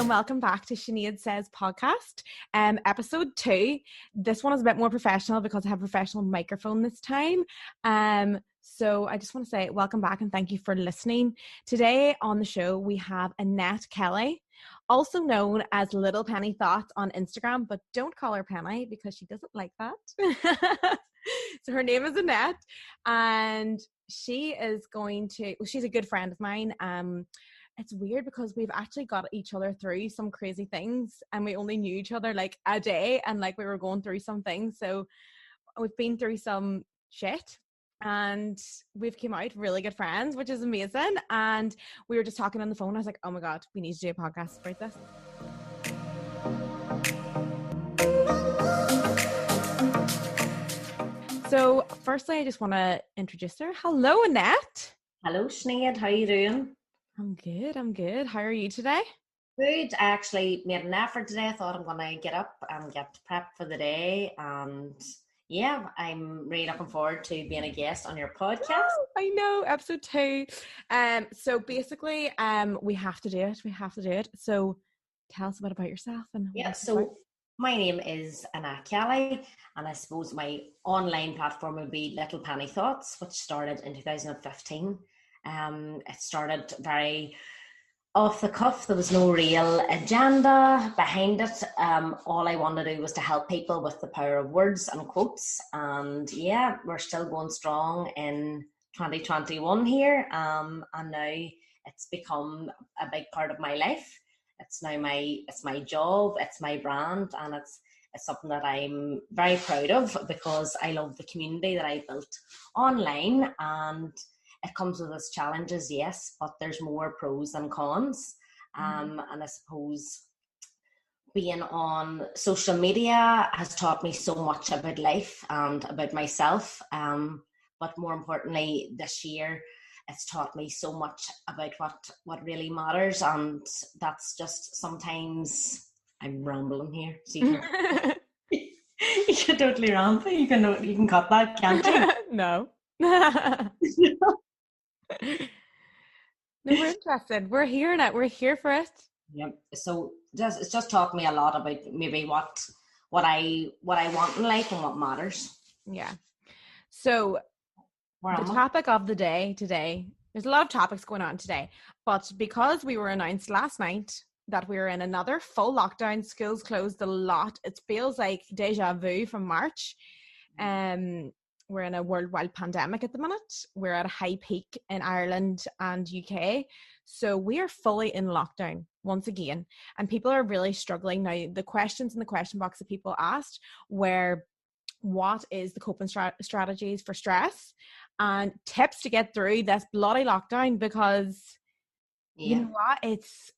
Welcome back to Sinead Says podcast, episode 2. This one is a bit more professional because I have a professional microphone this time. So I just want to say welcome back and thank you for listening. Today on the show we have Annette Kelly, also known as Little Penny Thoughts on Instagram, but don't call her Penny because she doesn't like that. So her name is Annette, and she is she's a good friend of mine. It's weird because we've actually got each other through some crazy things and we only knew each other like a day and like we were going through some things. So we've been through some shit and we've came out really good friends, which is amazing. And we were just talking on the phone. I was like, oh my God, we need to do a podcast about this. So firstly, I just want to introduce her. Hello, Annette. Hello, Sinead. How are you doing? I'm good. How are you today? Good. I actually made an effort today. I thought I'm going to get up and get prepped for the day. And yeah, I'm really looking forward to being a guest on your podcast. Oh, I know, episode 2. So basically, we have to do it. So tell us a bit about yourself. So my name is Annette Kelly, and I suppose my online platform would be Little Penny Thoughts, which started in 2015. It started very off the cuff. There was no real agenda behind it. All I wanted to do was to help people with the power of words and quotes. And yeah, we're still going strong in 2021 here. And now it's become a big part of my life. It's now my job, it's my brand, and it's something that I'm very proud of because I love the community that I built online. And it comes with its challenges, yes, but there's more pros than cons. And I suppose being on social media has taught me so much about life and about myself. But more importantly, this year, it's taught me so much about what really matters. And that's just sometimes I'm rambling here. So you can totally ramble. You can cut that, can't you? No. No, we're interested. We're here now. We're here for it. Yeah. So it's just taught me a lot about maybe what I want in life and what matters. Yeah. So the topic of the day today, there's a lot of topics going on today, but because we were announced last night that we were in another full lockdown, schools closed a lot. It feels like deja vu from March. We're in a worldwide pandemic at the minute. We're at a high peak in Ireland and UK. So we are fully in lockdown once again. And people are really struggling. Now, the questions in the question box that people asked were, what is the coping strategies for stress and tips to get through this bloody lockdown? Because you know what?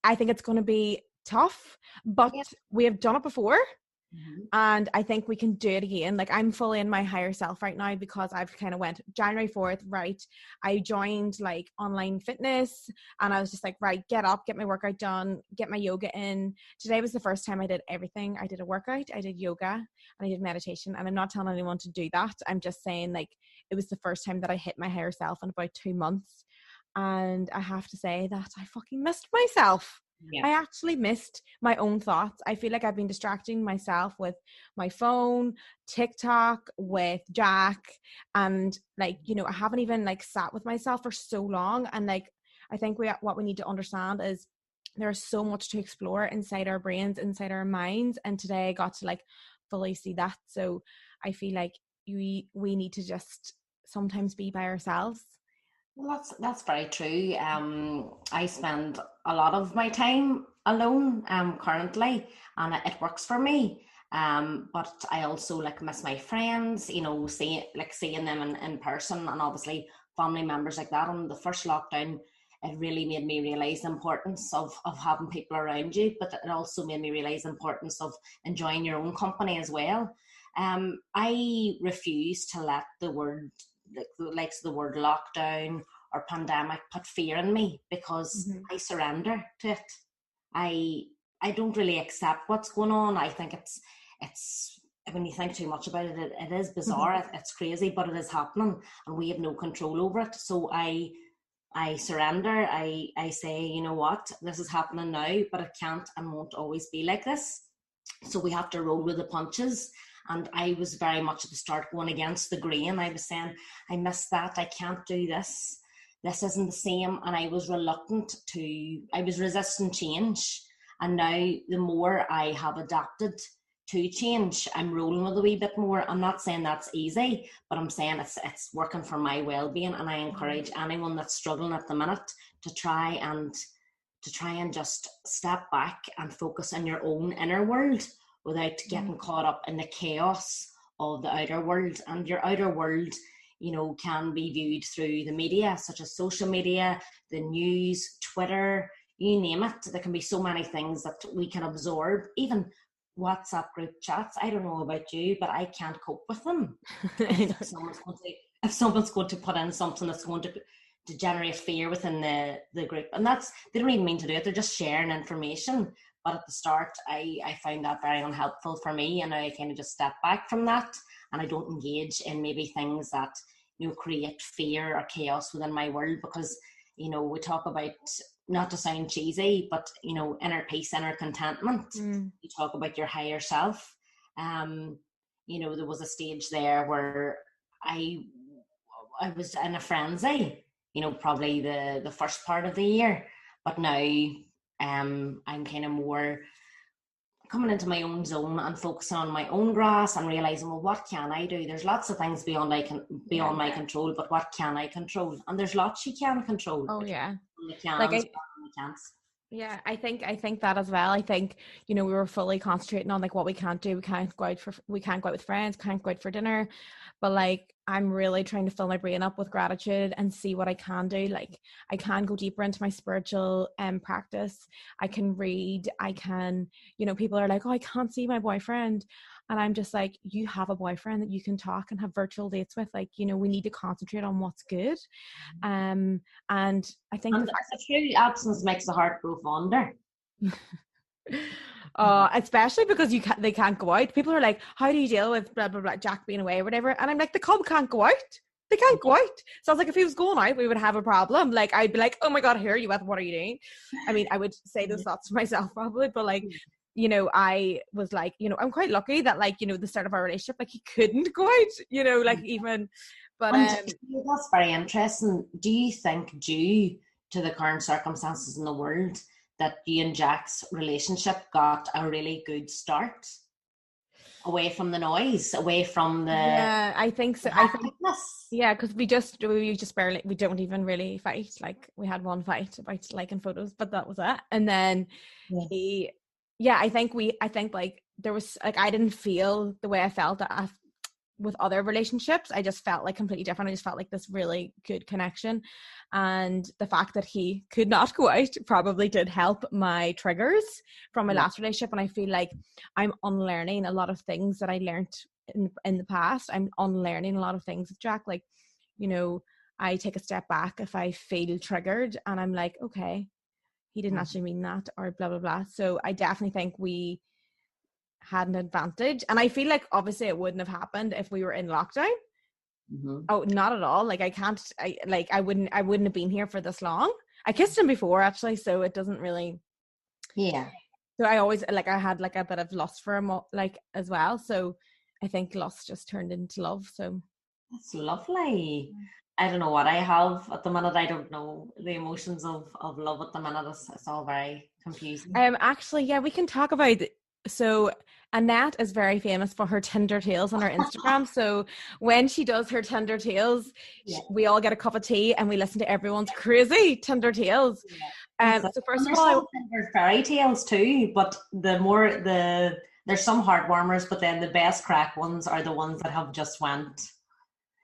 I think it's going to be tough, but we have done it before. And I think we can do it again. Like, I'm fully in my higher self right now because I've kind of went January 4th, right? I joined like online fitness and I was just like, right, get up, get my workout done, get my yoga in. Today was the first time I did everything. I did a workout, I did yoga, and I did meditation. And I'm not telling anyone to do that. I'm just saying, like, it was the first time that I hit my higher self in about 2 months. And I have to say that I fucking missed myself. Yeah. I actually missed my own thoughts. I feel like I've been distracting myself with my phone, TikTok, with Jack, and like, you know, I haven't even like sat with myself for so long. And like, I think what we need to understand is there's so much to explore inside our brains, inside our minds. And today I got to like fully see that. So I feel like we need to just sometimes be by ourselves. Well, that's very true. I spend a lot of my time alone currently, and it works for me. But I also like miss my friends, you know, seeing them in person, and obviously family members like that. On the first lockdown, it really made me realize the importance of having people around you, but it also made me realize the importance of enjoying your own company as well. I refuse to let the word lockdown or pandemic put fear in me, because I surrender to it. I don't really accept what's going on. I think it's when you think too much about it, it is bizarre. It's crazy, but it is happening, and we have no control over it. So I surrender. I say, you know what, this is happening now, but it can't and won't always be like this. So we have to roll with the punches. And I was very much at the start going against the grain. I was saying, I miss that. I can't do this. This isn't the same. And I was resisting change. And now the more I have adapted to change, I'm rolling with a wee bit more. I'm not saying that's easy, but I'm saying it's working for my well-being. And I encourage anyone that's struggling at the minute to try and just step back and focus on your own inner world without getting caught up in the chaos of the outer world. And your outer world, can be viewed through the media, such as social media, the news, Twitter, you name it. There can be so many things that we can absorb, even WhatsApp group chats. I don't know about you, but I can't cope with them. If someone's going to put in something that's going to generate fear within the group, and they don't even mean to do it, they're just sharing information. But at the start, I found that very unhelpful for me, and I kind of just step back from that, and I don't engage in maybe things that create fear or chaos within my world, because we talk about, not to sound cheesy, but inner peace, inner contentment. You talk about your higher self. There was a stage there where I was in a frenzy, probably the first part of the year, but now I'm kind of more coming into my own zone and focusing on my own grass and realizing, well, what can I do? There's lots of things beyond my control, but what can I control? And there's lots you can control. Oh yeah, Yeah, I think that as well. I think we were fully concentrating on like what we can't do. We can't go out with friends, can't go out for dinner. But like I'm really trying to fill my brain up with gratitude and see what I can do. Like I can go deeper into my spiritual practice. I can read. I can, people are like, oh, I can't see my boyfriend. And I'm just like, you have a boyfriend that you can talk and have virtual dates with. Like, we need to concentrate on what's good. And I think a true absence makes the heart grow fonder. Especially because they can't go out. People are like, how do you deal with blah blah blah, Jack being away or whatever? And I'm like, the cub can't go out. They can't go out. So I was like, if he was going out, we would have a problem. Like I'd be like, oh my god, here you at, what are you doing? I mean, I would say those thoughts to myself probably, but like I was like, I'm quite lucky that like, the start of our relationship, like he couldn't go out, like even, but that's very interesting. Do you think, due to the current circumstances in the world, that you and Jack's relationship got a really good start? Away from the noise, away from the... Yeah, I think so. Yeah, because we don't even really fight. Like we had one fight about liking photos, but that was it. And then I think like there was like, I didn't feel the way I felt with other relationships. I just felt like completely different. I just felt like this really good connection, and the fact that he could not go out probably did help my triggers from my last relationship. And I feel like I'm unlearning a lot of things that I learned in the past. I'm unlearning a lot of things with Jack. Like, I take a step back if I feel triggered, and I'm like, okay, he didn't actually mean that, or blah blah blah. So I definitely think we had an advantage, and I feel like obviously it wouldn't have happened if we were in lockdown. Oh, not at all. Like I wouldn't have been here for this long. I kissed him before actually, so it doesn't really, so I always like, I had like a bit of lust for him like as well, so I think lust just turned into love. So that's lovely. I don't know what I have at the minute. I don't know the emotions of love at the minute. It's all very confusing. Actually, yeah, we can talk about so Annette is very famous for her Tinder tales on her Instagram. So when she does her Tinder tales, we all get a cup of tea and we listen to everyone's crazy Tinder tales. So first of all, Tinder fairy tales too, but there's some heartwarmers, but then the best crack ones are the ones that have just went,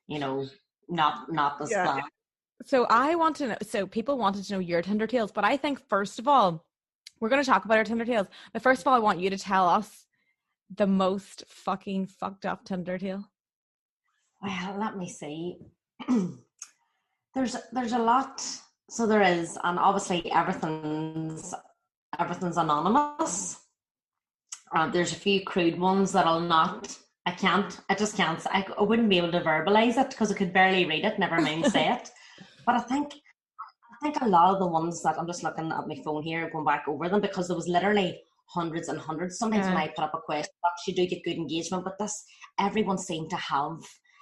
not the splat. So I want to know, so people wanted to know your Tinder tales, but I think first of all, we're going to talk about our Tinder tales. But first of all, I want you to tell us the most fucking fucked up Tinder tale. Well, let me see. There's a lot. So there is, and obviously everything's anonymous. There's a few crude ones that I'll not I can't. I just can't. I wouldn't be able to verbalize it because I could barely read it, never mind say it. But I think a lot of the ones that I'm just looking at my phone here, going back over them, because there was literally hundreds and hundreds. Sometimes when I put up a question box, you do get good engagement, but this, everyone seemed to have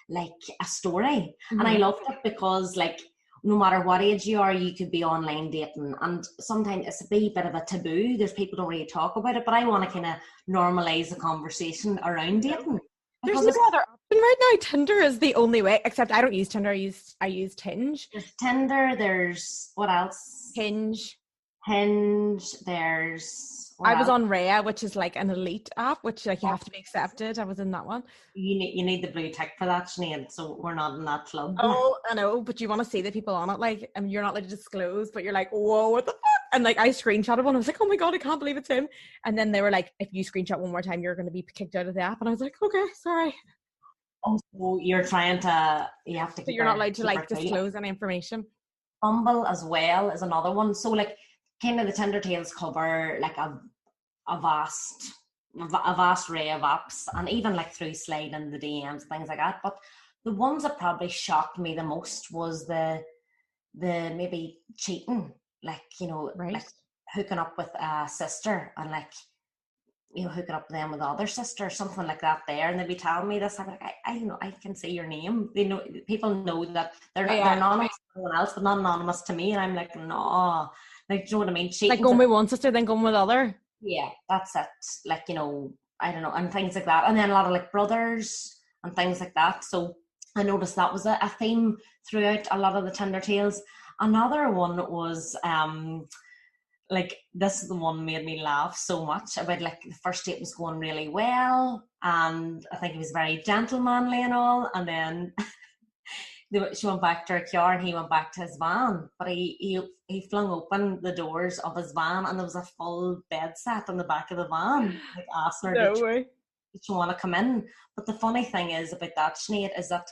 like a story. And I loved it because like, no matter what age you are, you could be online dating. And sometimes it's a wee bit of a taboo. There's people don't really talk about it, but I want to kind of normalize the conversation around dating. There's no other option right now. Tinder is the only way, except I don't use Tinder. I use Hinge. There's Tinder. There's what else? Hinge. There's. I was on Rhea, which is like an elite app, which like you have to be accepted. I was in that one. You need the blue tick for that, Sinead. So we're not in that club. Oh, I know, but you want to see the people on it, like, and you're not allowed to disclose, but you're like, whoa, what the fuck? And like, I screenshotted one. I was like, oh my god, I can't believe it's him. And then they were like, if you screenshot one more time, you're going to be kicked out of the app. And I was like, okay, sorry. Oh, so you're trying to, you have to. But you're not allowed to like disclose any information. Bumble as well is another one. So like, kind of the Tinder tales cover like a vast array of apps, and even like through sliding the DMs, things like that. But the ones that probably shocked me the most was the maybe cheating, like, you know, like hooking up with a sister and like, you know, hooking up them with the other sister, something like that there. And they'd be telling me this. I'm like, I know, I can say your name. They know, people know that they're anonymous to someone else, but not anonymous to me. And I'm like, no, like, do you know what I mean? Cheating, like going with one sister, then going with other. Yeah, that's it. Like, you know, I don't know, and things like that. And then a lot of like brothers and things like that. So I noticed that was a theme throughout a lot of the Tinder tales. Another one was like, this is the one made me laugh so much about, like, the first date was going really well, and I think he was very gentlemanly and all, and then she went back to her car and he went back to his van, but he flung open the doors of his van and there was a full bed set on the back of the van, like asking her, did you want to come in? But the funny thing is about that, Sinead, is that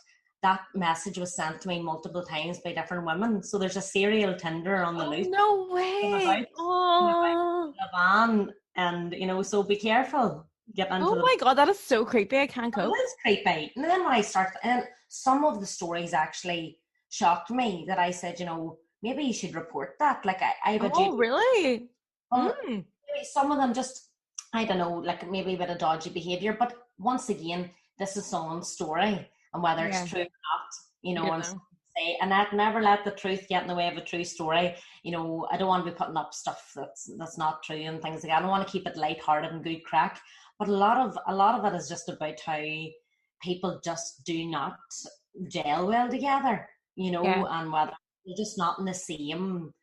message was sent to me multiple times by different women. So there's a serial Tinder on the loose. No way! Oh, the van, and you know, so be careful. My god, that is so creepy. I can't cope. It is creepy. And then when I started, and some of the stories actually shocked me, that I said, you know, maybe you should report that. Like I have a really? Maybe some of them just, I don't know, like maybe a bit of dodgy behavior. But once again, this is someone's story, and whether it's true or not, you know, I'm say, and I'd never let the truth get in the way of a true story. You know, I don't want to be putting up stuff that's not true and things like that. I don't want to keep it lighthearted and good crack. But a lot of it is just about how people just do not gel well together, you know, and whether they're just not in the same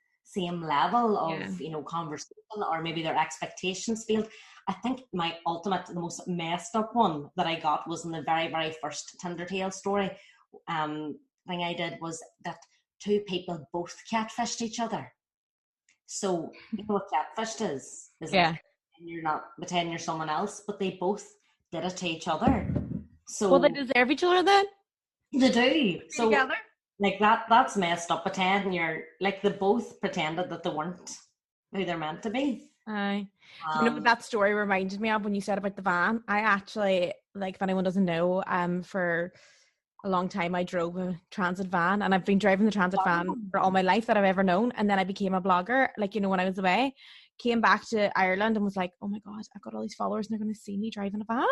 level of, you know, conversation, or maybe their expectations failed. I think the most messed up one that I got was in the very, very first Tinder tale story thing I did, was that two people both catfished each other. So, you know what catfished is like, you're not pretending you're someone else, but they both did it to each other. So, well, they deserve each other then? They do. So together? Like that's messed up. Pretending you're like, they both pretended that they weren't who they're meant to be. Aye. You know what that story reminded me of when you said about the van? I actually, like, if anyone doesn't know, for a long time I drove a transit van, and I've been driving the transit van for all my life that I've ever known. And then I became a blogger, like, you know, when I was away, came back to Ireland and was like, oh my god, I've got all these followers and they're going to see me driving a van.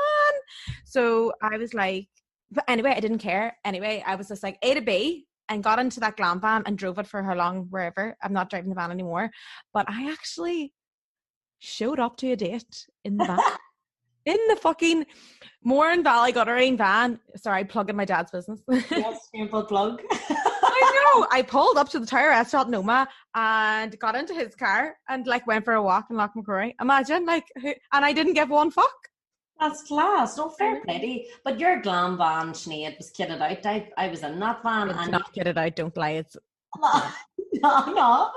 So I was like, but anyway, I didn't care. Anyway, I was just like A to B, and got into that glam van and drove it for how long, wherever. I'm not driving the van anymore. But I actually showed up to a date in the van. In the fucking Moran Valley guttering van. Sorry, plugging my dad's business. Yes, simple plug. I know. I pulled up to the Tire Restaurant in Noma and got into his car and like went for a walk in Loch McCrory. Imagine, like, and I didn't give one fuck. That's class. No, fair play. But your glam van, Sinead, was kitted out. I was in that van. It's not kitted out, don't lie. It's no.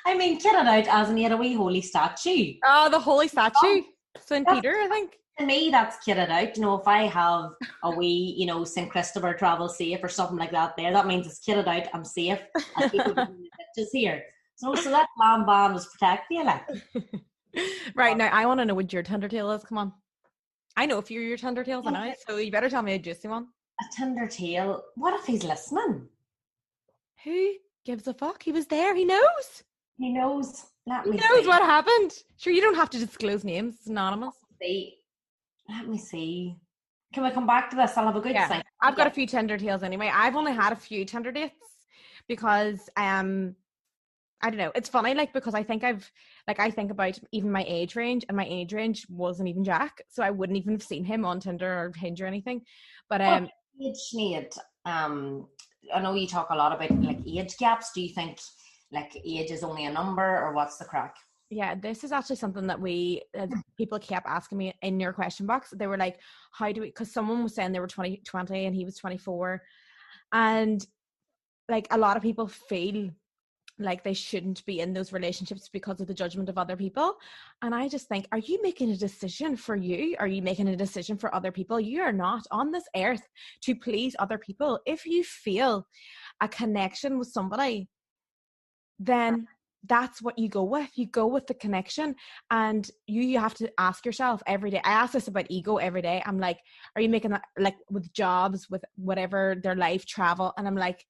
I mean kitted out as in you had a wee holy statue. Oh, the holy statue. St. Peter, I think. To me, that's kitted out. You know, if I have a wee, you know, St. Christopher travel safe or something like that there, that means it's kitted out, I'm safe, and people are doing the bitches here. So that glam van was protecting you, like. Right, now I want to know what your Tinder tale is. Come on. I know a few of your Tinder tales now, so you better tell me a juicy one. A Tinder tale. What if he's listening? Who gives a fuck? He was there. He knows. He knows. He knows what happened. Sure, you don't have to disclose names. It's anonymous. Let me see. Can we come back to this? I'll have a good think. I've got a few Tinder tales anyway. I've only had a few Tinder dates because I don't know. It's funny, like, because I think I think about even my age range, and my age range wasn't even Jack, so I wouldn't even have seen him on Tinder or Hinge or anything. But age, Sinead, I know you talk a lot about like age gaps. Do you think like age is only a number, or what's the crack? Yeah, this is actually something that people kept asking me in your question box. They were like, how do we, because someone was saying they were 20 and he was 24. And like a lot of people feel like they shouldn't be in those relationships because of the judgment of other people. And I just think, are you making a decision for you? Are you making a decision for other people? You are not on this earth to please other people. If you feel a connection with somebody, then that's what you go with. You go with the connection, and you have to ask yourself every day. I ask this about ego every day. I'm like, are you making that, like with jobs, with whatever, their life, travel? And I'm like,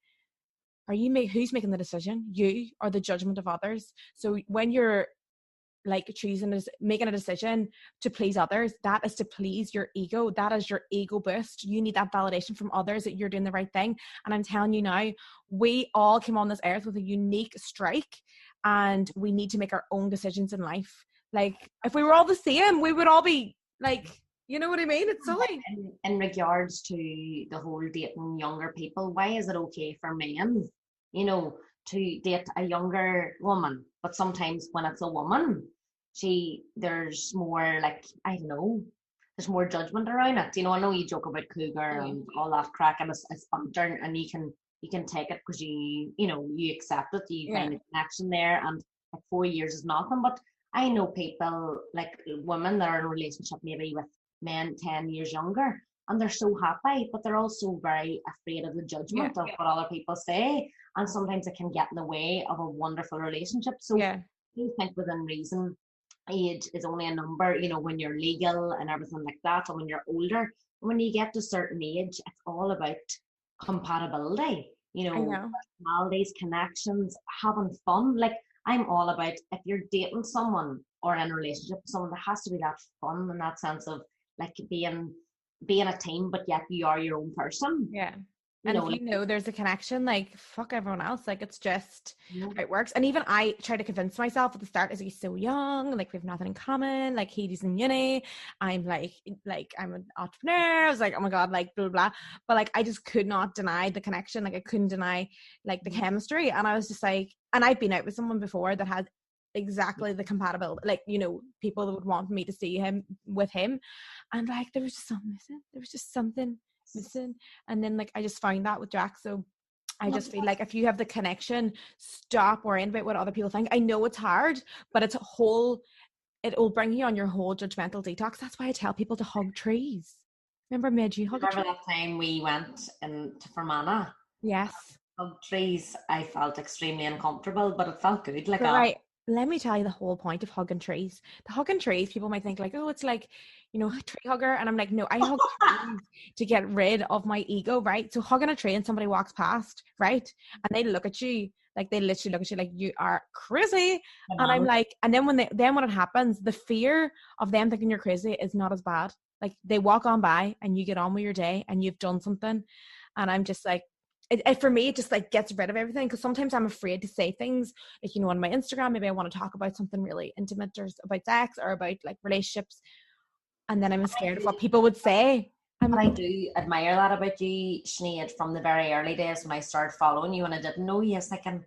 who's making the decision? You or the judgment of others? So when you're like making a decision to please others, that is to please your ego. That is your ego boost. You need that validation from others that you're doing the right thing. And I'm telling you now, we all came on this earth with a unique strike, and we need to make our own decisions in life. Like if we were all the same, we would all be like, you know what I mean? It's silly. In regards to the whole dating younger people, why is it okay for men, to date a younger woman? But sometimes when it's a woman, there's more like, I don't know, there's more judgment around it. I know you joke about cougar and all that crack, and it's banter, and you can take it because you accept it, you find a connection there, and like 4 years is nothing. But I know people, like women that are in a relationship maybe with men 10 years younger, and they're so happy, but they're also very afraid of the judgment of what other people say, and sometimes it can get in the way of a wonderful relationship. So I think within reason, age is only a number, when you're legal and everything like that, and when you're older. When you get to a certain age, it's all about compatibility, personalities, connections, having fun. Like I'm all about, if you're dating someone or in a relationship with someone, there has to be that fun, in that sense of like being a team, but yet you are your own person. Yeah. And if there's a connection, like fuck everyone else. Like it's just how it works. And even I try to convince myself at the start, is he's so young, like we have nothing in common, like he's in uni, I'm like I'm an entrepreneur. I was like, oh my god, like blah blah. But like I just could not deny the connection. Like I couldn't deny like the chemistry. And I was just like, and I've been out with someone before that had exactly the compatibility, like people that would want me to see him with him, and like there was just something missing. There was just something missing. And then like I just found that with Jack. So I just feel like if you have the connection, stop worrying about what other people think. I know it's hard, but it will bring you on your whole judgmental detox. That's why I tell people to hug trees. Remember I made you hug a tree? Remember that time we went to Fermanagh? Yes. Hug trees. I felt extremely uncomfortable, but it felt good. Like right. Let me tell you the whole point of hugging trees. The hugging trees, people might think like, oh, it's like, a tree hugger. And I'm like, no, I hug trees to get rid of my ego, right? So hugging a tree and somebody walks past, right? And they look at you, like they literally look at you like you are crazy. And I'm like, and then when it happens, the fear of them thinking you're crazy is not as bad. Like they walk on by and you get on with your day and you've done something. And I'm just like, for me, it just like gets rid of everything, because sometimes I'm afraid to say things like, on my Instagram, maybe I want to talk about something really intimate or about sex or about like relationships, and then I'm scared of what people would say. I do admire that about you, Sinead, from the very early days when I started following you and I didn't know you. I was thinking,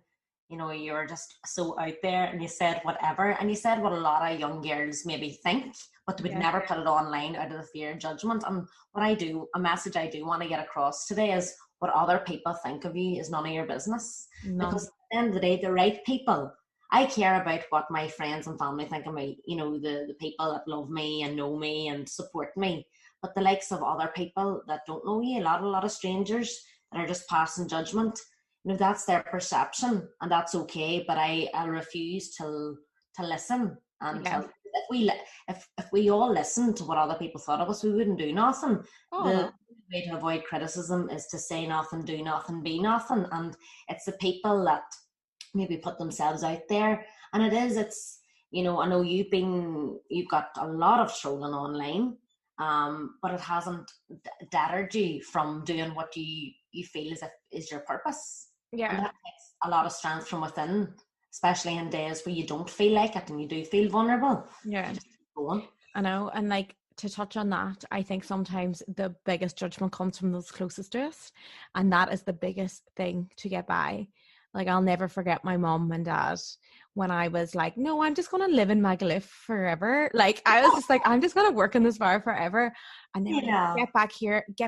you were just so out there and you said whatever, and you said what a lot of young girls maybe think, but they would never put it online out of the fear of judgment. And a message I do want to get across today is, what other people think of you is none of your business. Because at the end of the day, the right people, I care about what my friends and family think of me, the people that love me and know me and support me. But the likes of other people that don't know you, a lot of strangers that are just passing judgment, that's their perception, and that's okay. But I refuse to listen and to if we all listened to what other people thought of us, we wouldn't do nothing. Oh, The no. way to avoid criticism is to say nothing, do nothing, be nothing. And it's the people that maybe put themselves out there. And it's, I know you've got a lot of trolling online, but it hasn't deterred you from doing what you feel is your purpose. Yeah. And that takes a lot of strength from within, especially in days where you don't feel like it and you do feel vulnerable. Yeah. Just keep going. I know. And like, to touch on that, I think sometimes the biggest judgment comes from those closest to us. And that is the biggest thing to get by. Like, I'll never forget my mom and dad when I was like, no, I'm just going to live in Magaluf forever. Like, I was just like, I'm just going to work in this bar forever. And they were like, get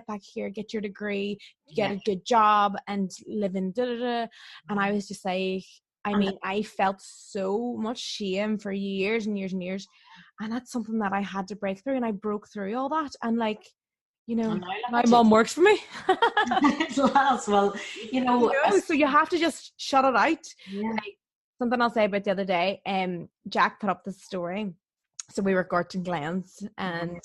back here, get your degree, get a good job and live in da-da-da. And I was just like, I felt so much shame for years and years and years. And that's something that I had to break through. And I broke through all that. And like, my mom works for me. Well, so you have to just shut it out. Yeah. Like, something I'll say about the other day, Jack put up this story. So we were at Gorton Glens and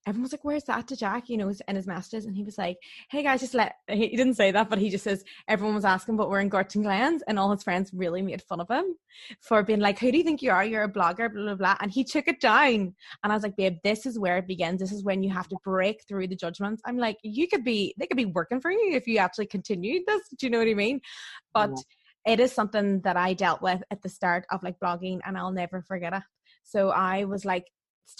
everyone was like, where's that to Jack, in his messages. And he was like, hey guys, he didn't say that, but he just says, everyone was asking, but we're in Gorton Glens. And all his friends really made fun of him for being like, who do you think you are? You're a blogger, blah, blah, blah. And he took it down. And I was like, babe, this is where it begins. This is when you have to break through the judgments. I'm like, they could be working for you if you actually continued this. Do you know what I mean? But it is something that I dealt with at the start of like blogging, and I'll never forget it. So I was like,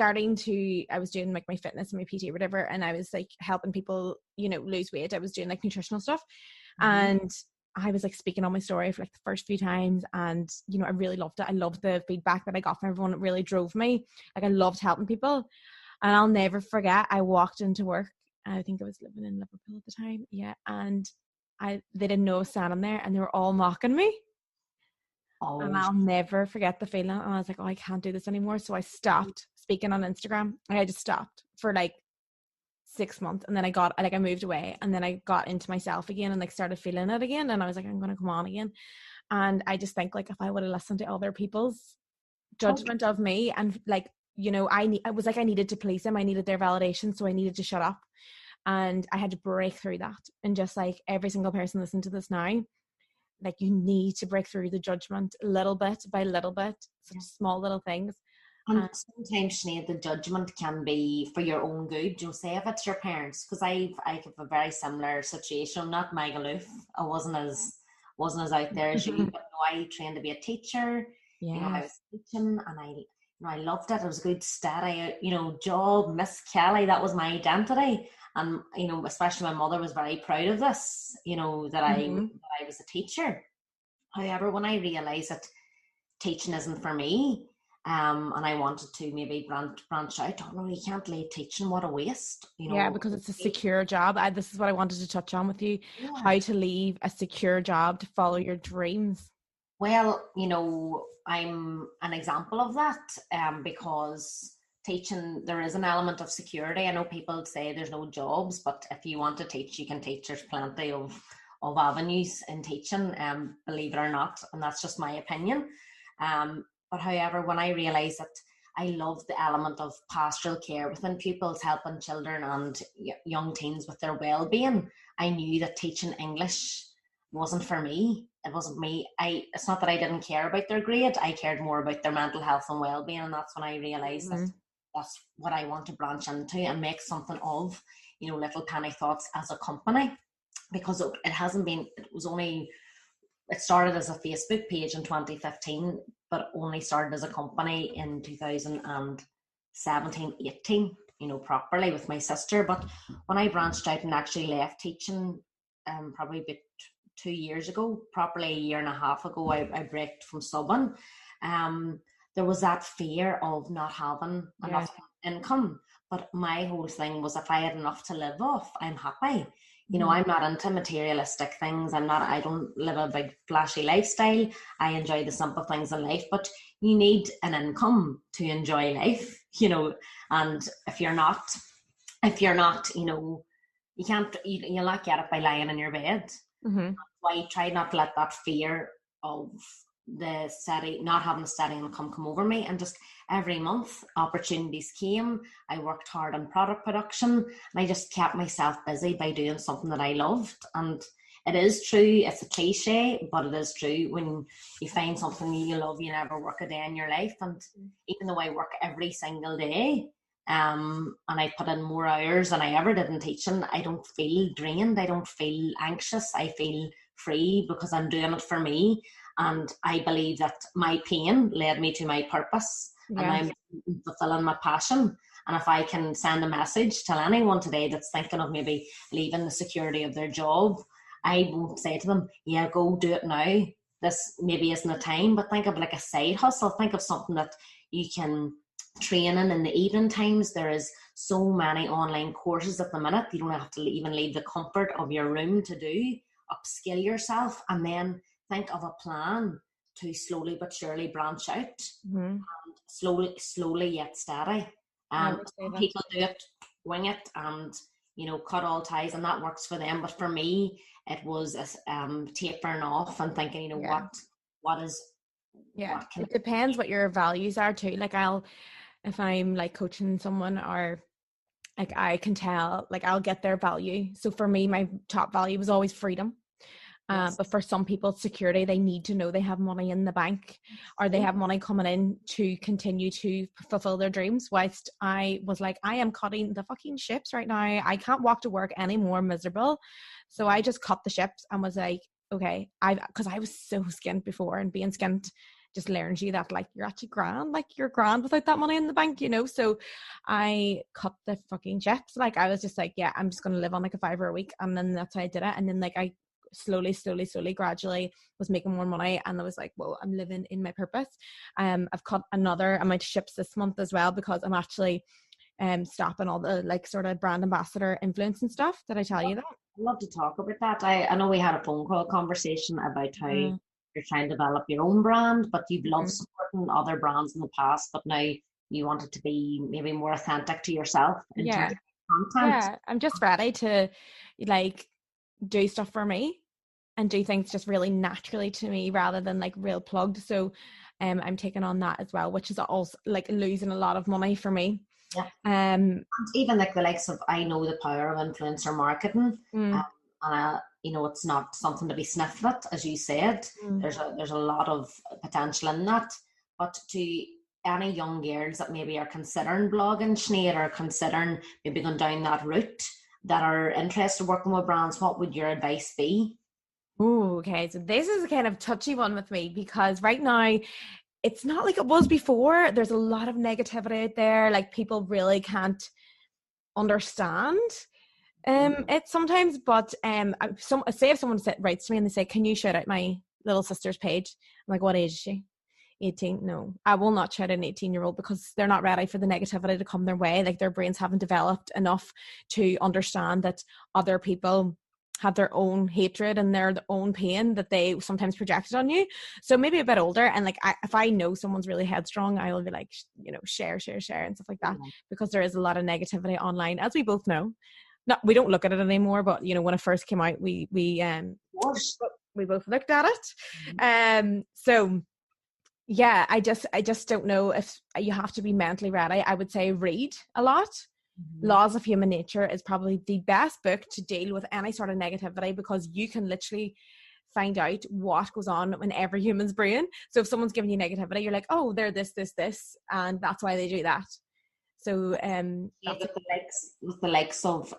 I was doing like my fitness and my PT or whatever, and I was like helping people, lose weight. I was doing like nutritional stuff, and I was like speaking on my story for like the first few times, and I really loved it. I loved the feedback that I got from everyone. It really drove me. Like, I loved helping people. And I'll never forget, I walked into work. I think I was living in Liverpool at the time, and they didn't know I was standing there, and they were all mocking me. Oh. And I'll never forget the feeling. And I was like, oh, I can't do this anymore. So I stopped speaking on Instagram. I just stopped for like 6 months. And then I moved away, and then I got into myself again and like started feeling it again. And I was like, I'm going to come on again. And I just think like, if I would have listened to other people's judgment of me, and like, I was like, I needed to please them. I needed their validation. So I needed to shut up. And I had to break through that. And just like every single person listening to this now, like, you need to break through the judgment little bit by little bit, such small little things. And sometimes, Sinead, the judgment can be for your own good. Say if it's your parents, because I have a very similar situation. I'm not Magaluf. I wasn't as out there as you, but I trained to be a teacher. Yeah. I was teaching, and I loved it. It was a good steady, job. Miss Kelly, that was my identity. And, especially my mother was very proud of this, that I was a teacher. However, when I realised that teaching isn't for me, and I wanted to maybe branch out, oh no, you can't leave teaching, what a waste. Yeah, because it's a secure job. This is what I wanted to touch on with you, how to leave a secure job to follow your dreams. Well, I'm an example of that, because teaching, there is an element of security. I know people say there's no jobs, but if you want to teach, you can teach. There's plenty of avenues in teaching, believe it or not, and that's just my opinion. But however, when I realised that I love the element of pastoral care within pupils, helping children and young teens with their well-being, I knew that teaching English wasn't for me. It wasn't me. It's not that I didn't care about their grade. I cared more about their mental health and well-being, and that's when I realised that that's what I want to branch into and make something of, Little Penny Thoughts as a company, because it hasn't been. It started as a Facebook page in 2015, but only started as a company in 2017, 18, properly with my sister. But when I branched out and actually left teaching, probably about 2 years ago, properly a year and a half ago, I braked from subbing. There was that fear of not having enough income. But my whole thing was, if I had enough to live off, I'm happy. I'm not into materialistic things. I don't live a big flashy lifestyle. I enjoy the simple things in life, but you need an income to enjoy life, and if you're not, you can't, you'll not get it by lying in your bed. So I try not to let that fear of the steady, not having a steady income come over me, and just every month opportunities came. I worked hard on product production, and I just kept myself busy by doing something that I loved. And it is true, it's a cliche, but it is true. When you find something you love, you never work a day in your life. And even though I work every single day, and I put in more hours than I ever did in teaching, I don't feel drained, I don't feel anxious, I feel free because I'm doing it for me. And I believe that my pain led me to my purpose, and I'm fulfilling my passion. And if I can send a message to anyone today that's thinking of maybe leaving the security of their job, I won't say to them, yeah, go do it now. This maybe isn't a time, but think of like a side hustle. Think of something that you can train in the evening times. There is so many online courses at the minute. You don't have to even leave the comfort of your room to do. Upskill yourself, and then think of a plan to slowly but surely branch out. And slowly yet steady. People do it, wing it, and cut all ties, and that works for them. But for me, it was tapering off and thinking, what is. Yeah, it depends what your values are too. Like if I'm like coaching someone, or like I can tell, like I'll get their value. So for me, my top value was always freedom. But for some people, security, they need to know they have money in the bank, or they have money coming in to continue to fulfill their dreams. Whilst I was like, I am cutting the fucking ships right now. I can't walk to work any more miserable. So I just cut the ships and was like, okay, because I was so skint before, and being skint just learns you that like you're actually grand, like you're grand without that money in the bank, so I cut the fucking ships. Like I was just like, yeah, I'm just gonna live on like a $5 a week, and then that's how I did it. And then like I slowly gradually was making more money, and I was like, well, I'm living in my purpose. I've cut another amount of ships this month as well, because I'm actually stopping all the like sort of brand ambassador influence and stuff. Did I tell you that? I'd love to talk about that. I know we had a phone call conversation about how you're trying to develop your own brand, but you've loved supporting other brands in the past, but now you want it to be maybe more authentic to yourself in terms of content. Yeah, I'm just ready to like do stuff for me and do things just really naturally to me rather than like real plugged. So I'm taking on that as well, which is also like losing a lot of money for me. Yeah. And even like the likes of, I know the power of influencer marketing, and it's not something to be sniffed at, as you said. There's a lot of potential in that. But to any young girls that maybe are considering blogging, Sinead, or considering maybe going down that route, that are interested in working with brands, what would your advice be? Oh, okay. So this is a kind of touchy one with me, because right now it's not like it was before. There's a lot of negativity out there. Like people really can't understand it sometimes. But say if someone writes to me and they say, can you shout out my little sister's page? I'm like, what age is she? 18? No, I will not shout out an 18-year-old, because they're not ready for the negativity to come their way. Like their brains haven't developed enough to understand that other people have their own hatred and their own pain that they sometimes projected on you. So maybe a bit older, and like if I know someone's really headstrong, I will be like, share and stuff like that, because there is a lot of negativity online, as we both know. We don't look at it anymore, but when it first came out, we both looked at it. So yeah, I just don't know if you have to be mentally ready. I would say read a lot. Laws of Human Nature is probably the best book to deal with any sort of negativity, because you can literally find out what goes on in every human's brain. So if someone's giving you negativity, you're like, oh, they're this, and that's why they do that. So with the likes of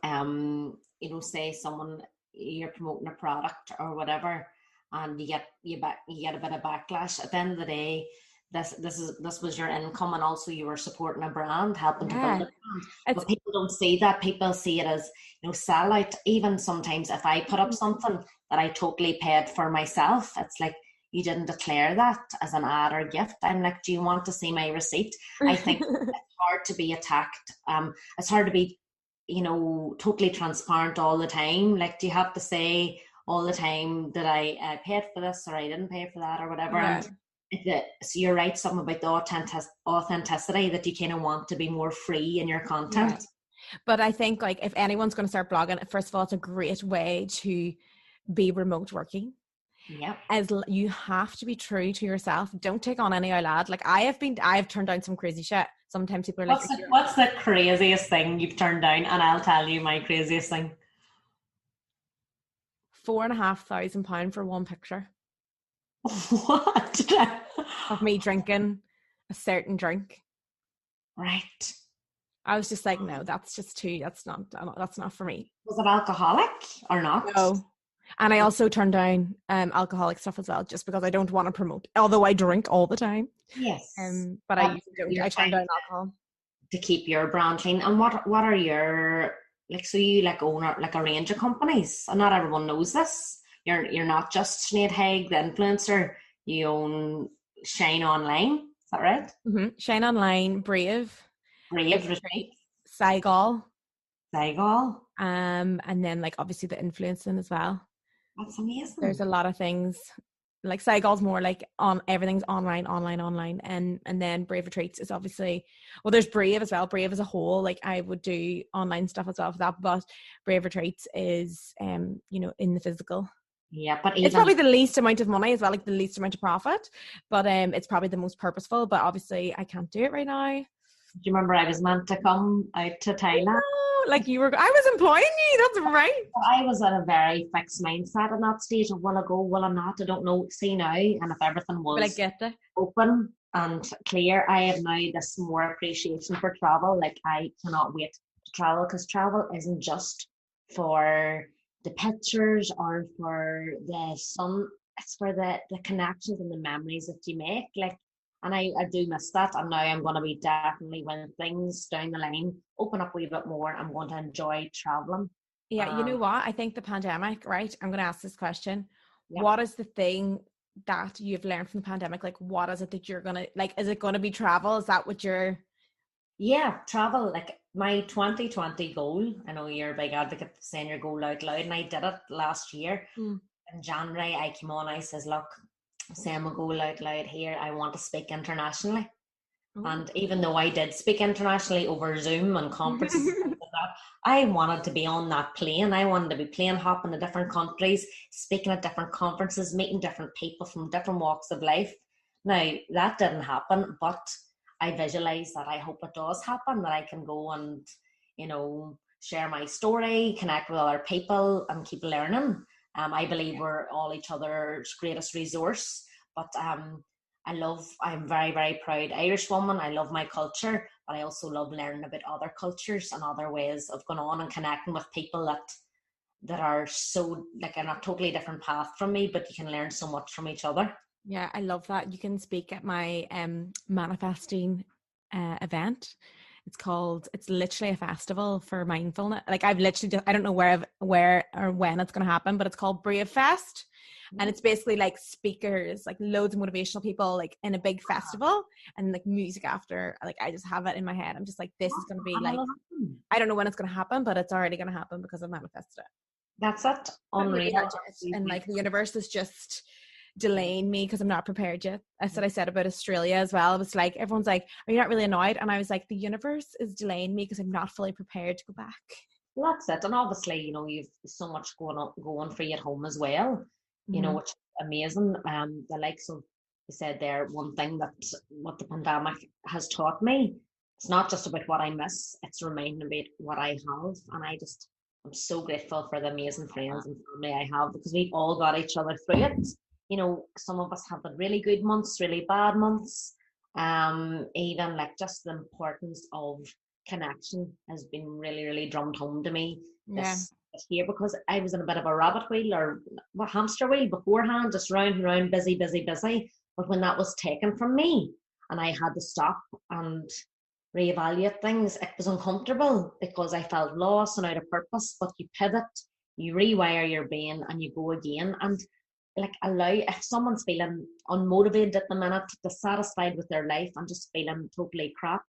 say someone, you're promoting a product or whatever, and you get a bit of backlash. At the end of the day, this was your income, and also you were supporting a brand, helping to build a brand. But people don't see that. People see it as sell out. Even sometimes if I put up something that I totally paid for myself, it's like, you didn't declare that as an ad or gift. I'm like, do you want to see my receipt? I think it's hard to be attacked. It's hard to be totally transparent all the time. Like, do you have to say all the time that I paid for this, or I didn't pay for that, or whatever? And so you're right, something about the authenticity, that you kind of want to be more free in your content. Yeah. But I think if anyone's going to start blogging, first of all, it's a great way to be remote working. Yep. You have to be true to yourself. Don't take on any lad. Like I have turned down some crazy shit. Sometimes people are like, what's the craziest thing you've turned down? And I'll tell you my craziest thing. £4,500 for one picture. What? Of me drinking a certain drink. Right. I was just like, no, that's not for me. Was it alcoholic or not? No. And I also turned down alcoholic stuff as well, just because I don't want to promote, although I drink all the time. Yes. But I turned down alcohol. To keep your brand clean. And what are your, like, so you like own like a range of companies, and not everyone knows this. You're not just Sinead Haig, the influencer. You own Shine Online. Is that right? Mm-hmm. Shine Online, Brave Retreat, Saigal. And then like obviously the influencing as well. That's amazing. There's a lot of things. Like Saigal's more like on everything's online, and then Brave Retreats is obviously, well, there's Brave as well. Brave as a whole, like I would do online stuff as well for that, but Brave Retreats is in the physical. Yeah, but it's probably the least amount of money as well, like the least amount of profit, but it's probably the most purposeful. But obviously I can't do it right now. Do you remember I was meant to come out to Thailand? Like I was employing you, that's right. I was at a very fixed mindset in that stage of will I go, will I not, I don't know, see now. And if everything was open and clear, I have now this more appreciation for travel. Like I cannot wait to travel, because travel isn't just for the pictures or for the sun, it's for the connections and the memories that you make. Like, and I do miss that. And now I'm going to be definitely, when things down the line open up a wee bit more, I'm going to enjoy traveling. Yeah, you know what? I think the pandemic, right? I'm going to ask this question. Yeah. What is the thing that you've learned from the pandemic? Like, what is it that you're going to, like, is it going to be travel? Is that what you're... Yeah, travel. Like my 2020 goal, I know you're a big advocate of saying your goal out loud, and I did it last year. In January, I came on, I says, look, saying my goal out loud here, I want to speak internationally. And even though I did speak internationally over Zoom and conferences and things like that, I wanted to be on that plane. I wanted to be plane hopping to different countries, speaking at different conferences, meeting different people from different walks of life. Now, that didn't happen, but I visualize that I hope it does happen, that I can go and, share my story, connect with other people and keep learning. I believe we're all each other's greatest resource, but I'm very, very proud Irish woman. I love my culture, but I also love learning about other cultures and other ways of going on and connecting with people that are so, like, on a totally different path from me, but you can learn so much from each other. Yeah, I love that. You can speak at my manifesting event. It's literally a festival for mindfulness. Like I've literally I don't know where or when it's going to happen, but it's called Brave Fest. And it's basically like speakers, like loads of motivational people, like in a big festival, and like music after. Like I just have it in my head. I'm just like, this is going to be like, I don't know when it's going to happen, but it's already going to happen because I've manifested it. That's it. Unreal. And like the universe is just delaying me because I'm not prepared yet. I said about Australia as well. It was like, everyone's like, are you not really annoyed? And I was like, the universe is delaying me because I'm not fully prepared to go back. Well, that's it. And obviously, you've so much going for you at home as well, which is amazing. The likes of, you said there, one thing that what the pandemic has taught me, it's not just about what I miss, it's reminding me about what I have. And I'm so grateful for the amazing friends and family I have, because we've all got each other through it. Some of us have the really good months, really bad months. Even like just the importance of connection has been really, really drummed home to me this year, because I was in a bit of a rabbit wheel or hamster wheel beforehand, just round and round, busy. But when that was taken from me and I had to stop and reevaluate things, it was uncomfortable because I felt lost and out of purpose. But you pivot, you rewire your brain, and you go again. And like, if someone's feeling unmotivated at the minute, dissatisfied with their life and just feeling totally crap,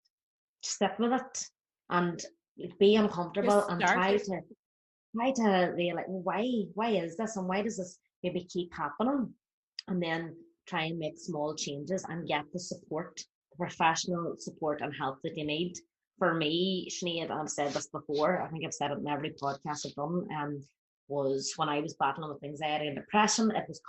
sit with it and be uncomfortable and try to realize, why is this, and why does this maybe keep happening, and then try and make small changes and get the support, professional support and help that you need. For me, Sinead, I've said this before, I think I've said it in every podcast I've done, was when I was battling with anxiety and depression. It was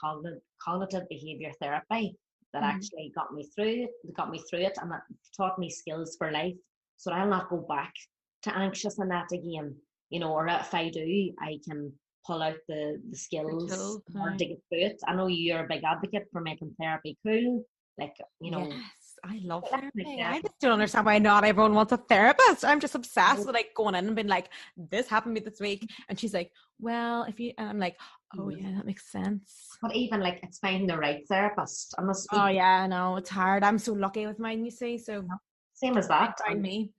cognitive behavior therapy that actually got me through it, and that taught me skills for life, so I'll not go back to anxious and that again, or if I do, I can pull out the skills to get through it. I know you're a big advocate for making therapy cool, like, Yes, I love therapy. I just don't understand why not everyone wants a therapist. I'm just obsessed with like going in and being like, this happened to me this week, and she's like, well, if you, and I'm like, oh yeah, that makes sense. But even like, it's finding the right therapist. Oh yeah, I know, it's hard. I'm so lucky with mine, you see, so same as that. Find me.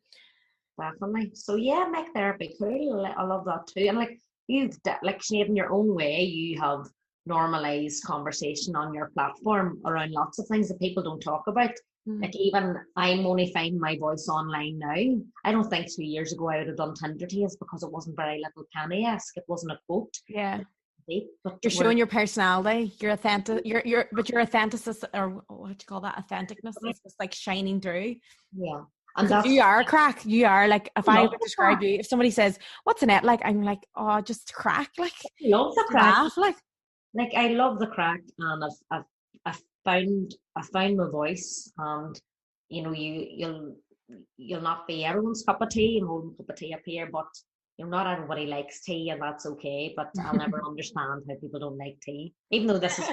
Definitely. So yeah, make therapy cool. I love that too. And like, you've, like, Sinead, in your own way, you have normalized conversation on your platform around lots of things that people don't talk about. Like, even I'm only finding my voice online now. I don't think 2 years ago I would have done Tinder days, because it wasn't very Little Penny-esque. It wasn't a quote. Yeah. But you're showing your personality, your authentic, your authenticity, or what do you call that? Authenticness is just like shining through. Yeah. And you are a crack. You are like, if I would describe you, if somebody says, what's Annette like? I'm like, oh, just crack. Like, I love the crack. Laugh, like I love the crack, and I've found my voice, and you'll not be everyone's cup of tea. I'm holding a cup of tea up here, but not everybody likes tea, and that's okay. But I'll never understand how people don't like tea, even though this is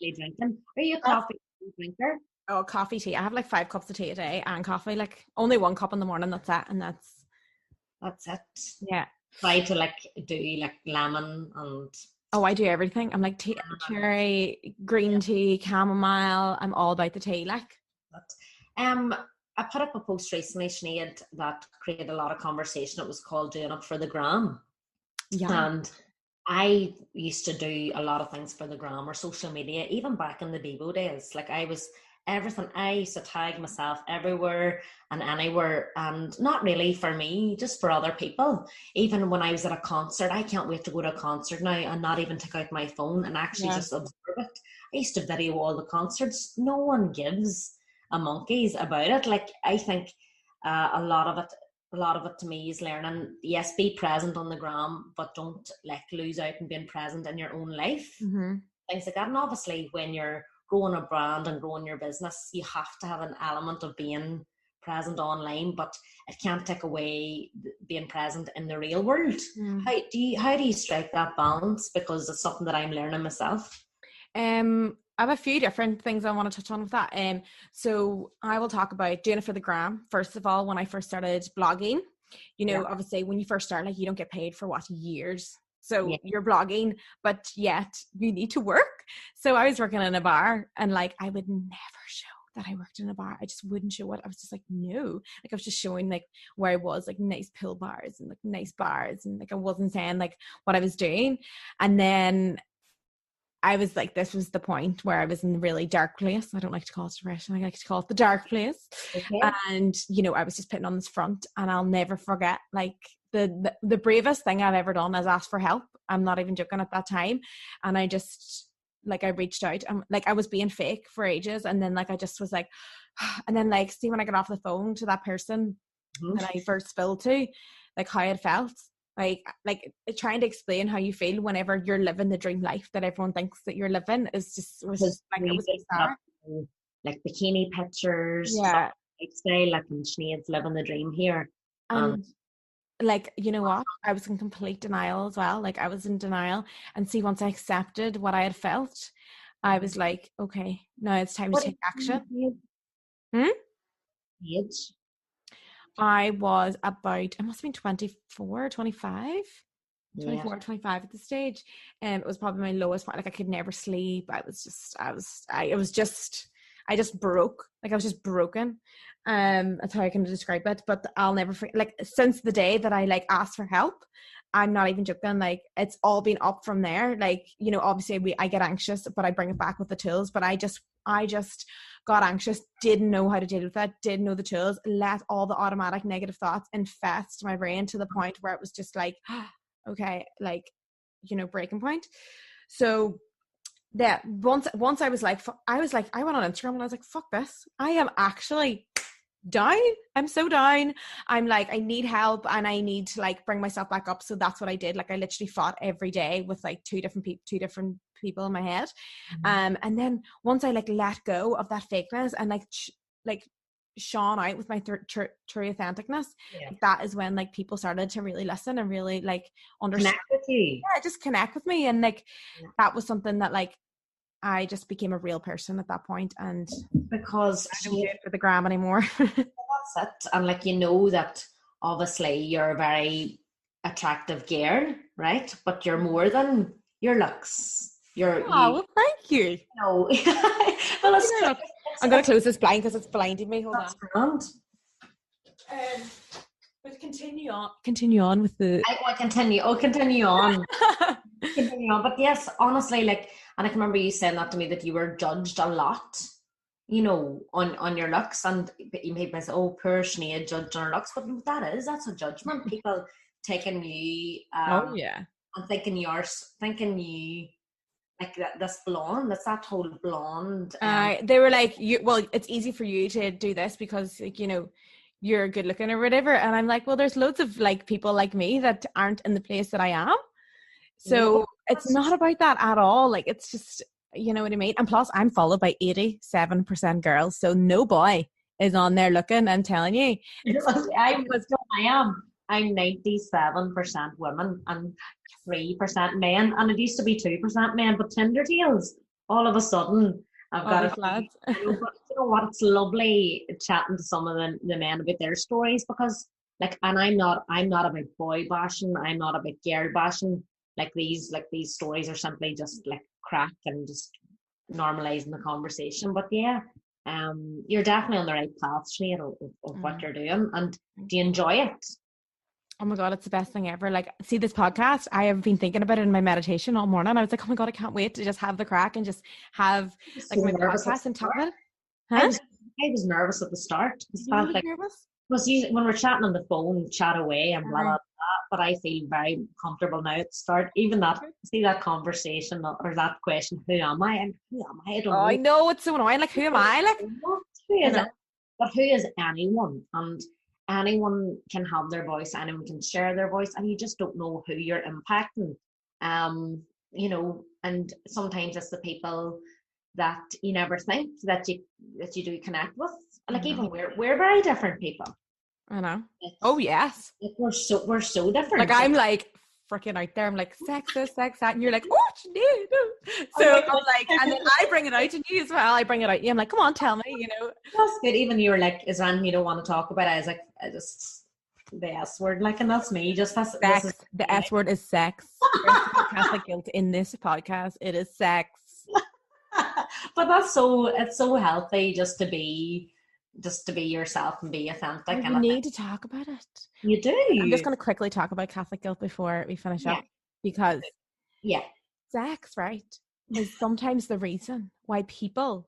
drinking. Are you a coffee drinker? Oh, coffee, tea. I have like 5 cups of tea a day, and coffee, like only 1 cup in the morning. That's it, and that's it. Yeah. Try to like do like lemon and. Oh, I do everything. I'm like cherry, green tea, chamomile. I'm all about the tea, like. I put up a post recently, Sinead, that created a lot of conversation. It was called "Doing It for the Gram." Yeah. And I used to do a lot of things for the gram or social media, even back in the Bebo days. Like, I was everything. I used to tag myself everywhere and anywhere, and not really for me, just for other people. Even when I was at a concert, I can't wait to go to a concert now and not even take out my phone and actually just observe it. I used to video all the concerts. No one gives a monkeys about it. Like, I think a lot of it to me is learning, yes, be present on the gram, but don't like lose out and being present in your own life. Things like that. And obviously, when you're growing a brand and growing your business, you have to have an element of being present online, but it can't take away being present in the real world. How do you strike that balance? Because it's something that I'm learning myself. I have a few different things I want to touch on with that. So I will talk about doing it for the gram. First of all, when I first started blogging, obviously when you first start, like, you don't get paid for years. So you're blogging, but yet you need to work. So I was working in a bar, and like, I would never show that I worked in a bar. I just wouldn't show it. I was just like, no. Like, I was just showing like where I was, like nice pill bars and like nice bars, and like I wasn't saying like what I was doing. And then I was like, this was the point where I was in a really dark place. I don't like to call it depression. I like to call it the dark place. Okay. And, I was just putting on this front, and I'll never forget, like, the bravest thing I've ever done is ask for help. I'm not even joking at that time. And I just, like, I reached out, and like, I was being fake for ages. And then like, I just was like, and then like, see, when I got off the phone to that person that I first spilled to, like, how it felt. Like trying to explain how you feel whenever you're living the dream life that everyone thinks that you're living was just like, it was bizarre. Like bikini pictures, lifestyle, like, and Sinead's living the dream here. And like, you know what? I was in complete denial as well. Like, I was in denial, and see, once I accepted what I had felt, I was like, okay, now it's time to take action. Age? I was about, I must have been 24, 25. 24, 25 at the stage. It was probably my lowest point. Like, I could never sleep. I just broke. Like, I was just broken. That's how I can describe it. But I'll never forget, like, since the day that I like asked for help, I'm not even joking. Like, it's all been up from there. Like, obviously I get anxious, but I bring it back with the tools. But I just got anxious, didn't know how to deal with that, didn't know the tools, let all the automatic negative thoughts infest my brain to the point where it was just like, okay, like, breaking point. So that once I was like, I went on Instagram and I was like, fuck this. I am actually down. I'm so down. I'm like, I need help and I need to like bring myself back up. So that's what I did. Like I literally fought every day with like two different people in my head. And then once I like let go of that fakeness and like shone out with my true authenticness, that is when like people started to really listen and really like understand. Connect with you. Yeah, just connect with me. And like that was something that like I just became a real person at that point, and because I don't do it for the gram anymore. That's it. And like, you know that obviously you're a very attractive girl, right? But you're more than your looks. Well, thank you. You know, well, I'm gonna close this blind because it's blinding me. Hold on. But continue on with the. I'll continue on. Continue on. But yes, honestly, like, and I can remember you saying that to me, that you were judged a lot, you know, on your looks, and you made me say, "Oh, poor Sinead, judged on her looks." But that's a judgment. People taking you, oh yeah, and thinking you like this blonde. That's that whole blonde. They were like, well, it's easy for you to do this because, like, you know, you're good looking or whatever. And I'm like, well, there's loads of like people like me that aren't in the place that I am. So it's not about that at all. Like, it's just, you know what I mean? And plus I'm followed by 87% girls. So no boy is on there looking and telling you. I'm 97% women and 3% men. And it used to be 2% men, but Tinder deals, all of a sudden, I've got a lads. But you know what? It's lovely chatting to some of the men about their stories, because like, and I'm not about boy bashing, I'm not about girl bashing. Like these stories are simply just like crack and just normalizing the conversation. But yeah, you're definitely on the right path, Sinead, of what you're doing. And do you enjoy it? Oh my God, it's the best thing ever. Like, see this podcast, I have been thinking about it in my meditation all morning. I was like, oh my God, I can't wait to just have the crack and just have like my podcast and talk about it. Huh? I was nervous at the start. You really nervous? When we're chatting on the phone, chat away and blah, blah, blah. But I feel very comfortable now at the start. Even that, see that conversation or that question, who am I? And who am I? I don't know. I know, it's so annoying. Like, who am I? Like, who is it? But who is anyone? And anyone can have their voice, anyone can share their voice, and you just don't know who you're impacting. You know, and sometimes it's the people that you never think that you do connect with. Like, even we're very different people. I know. Yes. We're so different. Like, I'm like freaking out there. I'm like, sexist, and you're like, oh, Sinead. So I'm like, and then I bring it out in you as well. I bring it out. I'm like, come on, tell me, you know. That's good. Even you were like, is there anything you don't want to talk about? I was like, I just the S word, like, and that's me. Just sex. The S word is sex. Catholic guilt in this podcast. It is sex. But it's so healthy just to be yourself and be authentic. You need to talk about it. You do. I'm just going to quickly talk about Catholic guilt before we finish up, because sex, right, is sometimes the reason why people's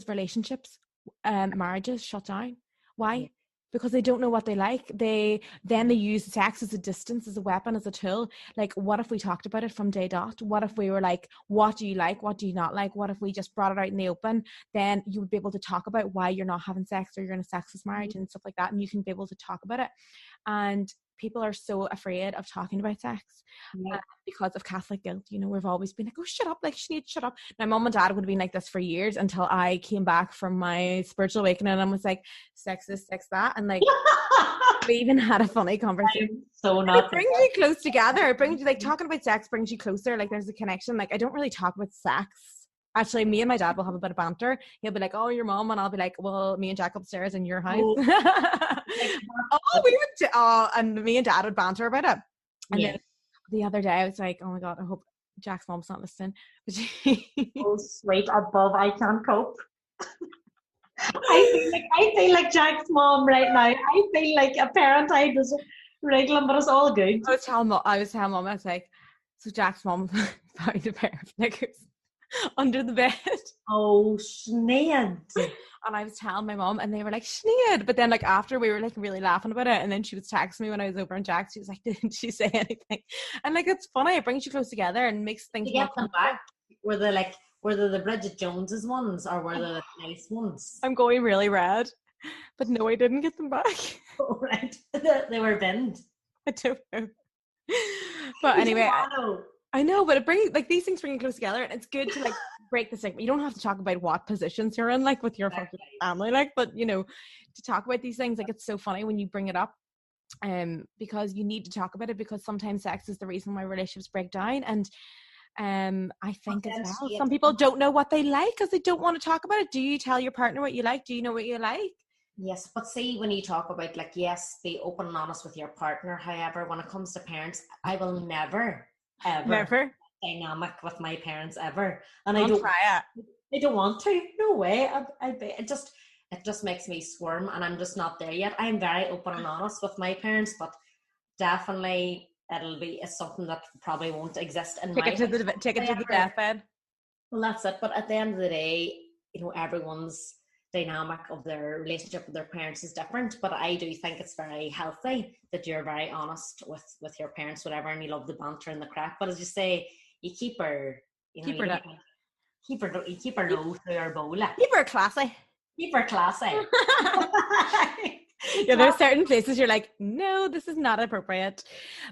relationships, marriages shut down. Why? Because they don't know what they like. They use sex as a distance, as a weapon, as a tool. Like, what if we talked about it from day dot? What if we were like, what do you like? What do you not like? What if we just brought it out in the open? Then you would be able to talk about why you're not having sex, or you're in a sexless marriage and stuff like that. And you can be able to talk about it. And people are so afraid of talking about sex because of Catholic guilt. You know, we've always been like, oh, shut up, like, Sinead, shut up. My mom and dad would have been like this for years, until I came back from my spiritual awakening and was like, sex this, sex that. And like, we even had a funny conversation. So not it brings you close together. It brings you, like, talking about sex brings you closer. Like, there's a connection. Like, I don't really talk about sex. Actually, me and my dad will have a bit of banter. He'll be like, oh, your mom. And I'll be like, well, me and Jack upstairs in your house. And me and dad would banter about it. And then the other day I was like, oh my God, I hope Jack's mom's not listening. Oh, sweet, above, I can't cope. I feel like Jack's mom right now. I feel like a parent. I just wriggling, but it's all good. I was telling mom, I was like, so Jack's mom found a pair of knickers under the bed. Oh, Sinead. And I was telling my mom, and they were like, Sinead. But then, like, after, we were like really laughing about it, and then she was texting me when I was over in Jack's. She was like, didn't she say anything? And like, it's funny, it brings you close together and makes things more fun. Back. Were they the Bridget Jones's ones, or were they the nice ones? I'm going really red. But no, I didn't get them back. Oh, right. They were binned. I don't know. But anyway, I know, but it brings, like, these things bring you close together, and it's good to, like, break the stigma. You don't have to talk about what positions you're in, like, with your fucking family, like, but, you know, to talk about these things, like, it's so funny when you bring it up, because you need to talk about it, because sometimes sex is the reason why relationships break down. And I think as well, some people don't know what they like because they don't want to talk about it. Do you tell your partner what you like? Do you know what you like? Yes, but see, when you talk about, like, yes, be open and honest with your partner. However, when it comes to parents, I will never, ever dynamic with my parents ever, and I don't try it. I don't want to. No way. It just makes me squirm, and I'm just not there yet. I'm very open and honest with my parents, but definitely it's something that probably won't exist in my house. Take it to the deathbed. Well, that's it. But at the end of the day, you know, everyone's dynamic of their relationship with their parents is different. But I do think it's very healthy that you're very honest with your parents, whatever, and you love the banter and the crack. But as you say, you keep her, you know, keep her low through her bowl. Keep her classy. Keep her classy. Yeah, there's certain places you're like, no, this is not appropriate.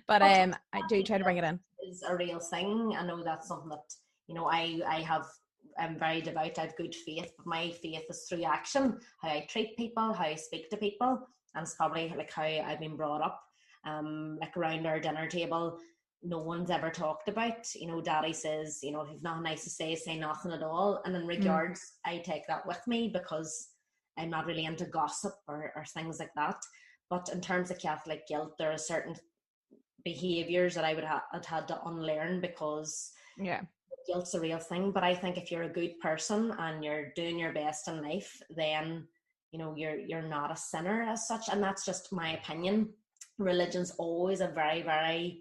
But I do try to bring it in. It's a real thing. I know that's something that, you know, I'm very devout. I have good faith. But my faith is through action. How I treat people, how I speak to people, and it's probably like how I've been brought up. Like around our dinner table, no one's ever talked about, you know, Daddy says, you know, if you've nothing nice to say nothing at all. And in regards, I take that with me because I'm not really into gossip or things like that. But in terms of Catholic guilt, there are certain behaviours that I would have had to unlearn, because guilt's a real thing. But I think if you're a good person and you're doing your best in life, then, you know, you're not a sinner as such. And that's just my opinion. Religion's always a very, very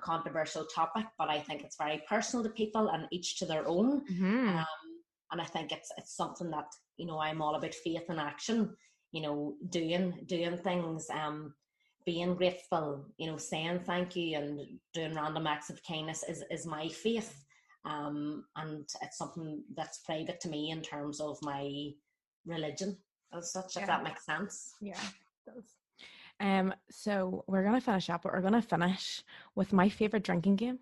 controversial topic, but I think it's very personal to people and each to their own. And I think it's something that, you know, I'm all about faith and action, you know, doing things, being grateful, you know, saying thank you and doing random acts of kindness is my faith. And it's something that's private to me in terms of my religion as such, if that makes sense. Yeah, it does. So we're going to finish up, but we're going to finish with my favourite drinking game.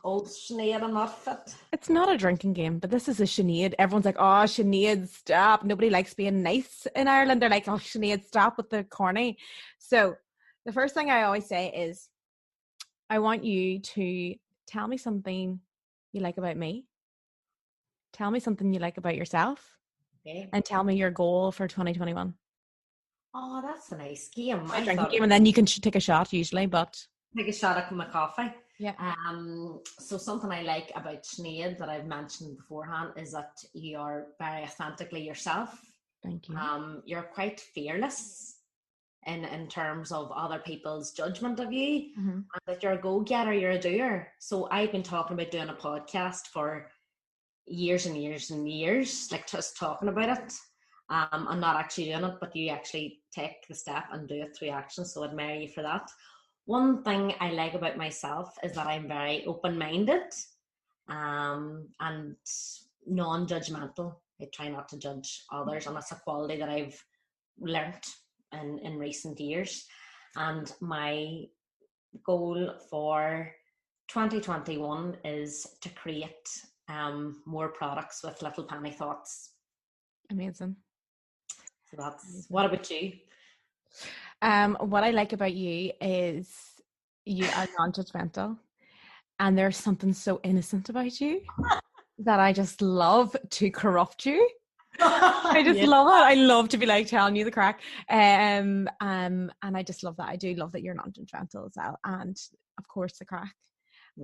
Oh, Sinead, I'm not fit. It's not a drinking game, but this is a Sinead. Everyone's like, oh, Sinead, stop. Nobody likes being nice in Ireland. They're like, oh, Sinead, stop with the corny. So the first thing I always say is, I want you to tell me something you like about me. Tell me something you like about yourself. Okay. And tell me your goal for 2021. Oh, that's a nice game. A drinking game, and then you can take a shot usually, but... Take a shot at my coffee. Yeah. So something I like about Sinead that I've mentioned beforehand is that you are very authentically yourself. Thank you. You're quite fearless in terms of other people's judgment of you, and that you're a go-getter, you're a doer. So I've been talking about doing a podcast for years and years and years, like just talking about it. I'm not actually doing it, but you actually take the step and do it through action. So I admire you for that. One thing I like about myself is that I'm very open-minded and non-judgmental. I try not to judge others, and that's a quality that I've learnt in recent years. And my goal for 2021 is to create more products with little penny thoughts. Amazing. So that's, what about you? What I like about you is you are non-judgmental, and there's something so innocent about you that I just love to corrupt you. I just love it. I love to be like telling you the crack. And I just love that. I do love that you're non-judgmental as well, and of course the crack.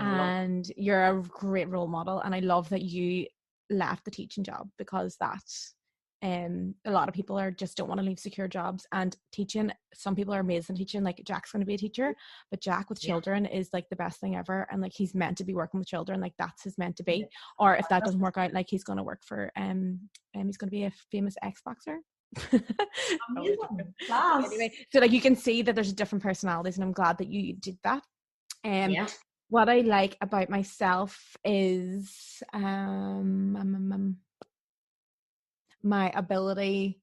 And you're a great role model, and I love that you left the teaching job, because that a lot of people just don't want to leave secure jobs, and teaching, some people are amazing teaching, like Jack's going to be a teacher, but Jack with children is like the best thing ever, and like he's meant to be working with children, like that's his meant to be. Or if that doesn't work out, like he's going to work for he's going to be a famous ex-boxer. Anyway, so like you can see that there's different personalities, and I'm glad that you did that. What I like about myself is my ability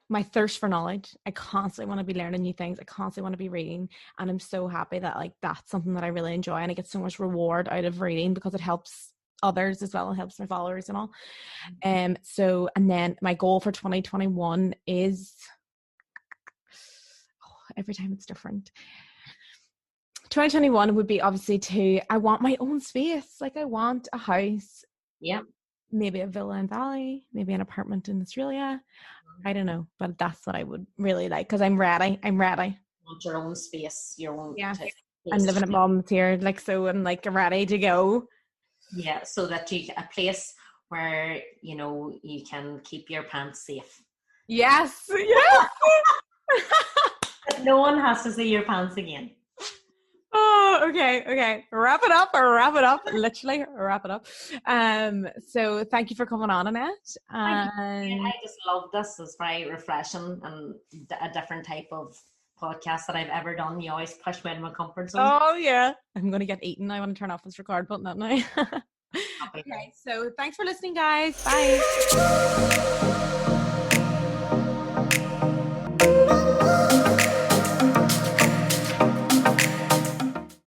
my thirst for knowledge. I constantly want to be learning new things. I constantly want to be reading. And I'm so happy that like that's something that I really enjoy, and I get so much reward out of reading because it helps others as well. It helps my followers and all. So, and then my goal for 2021 is, every time it's different. 2021 would be obviously I want my own space. Like I want a house. Yeah. Maybe a villa in Bali, maybe an apartment in Australia. I don't know, but that's what I would really like, because I'm ready. You want your own space, your own. Yeah. I'm living at mom's here, like, so I'm like ready to go. Yeah, so that a place where, you know, you can keep your pants safe. Yes. Yes. No one has to see your pants again. Oh, okay. Wrap it up. Literally wrap it up. So thank you for coming on, Annette. I just love this. It's very refreshing and a different type of podcast that I've ever done. You always push me out of my comfort zone. Oh yeah. I'm gonna get eaten. I want to turn off this record button that now. Okay, so thanks for listening, guys. Bye.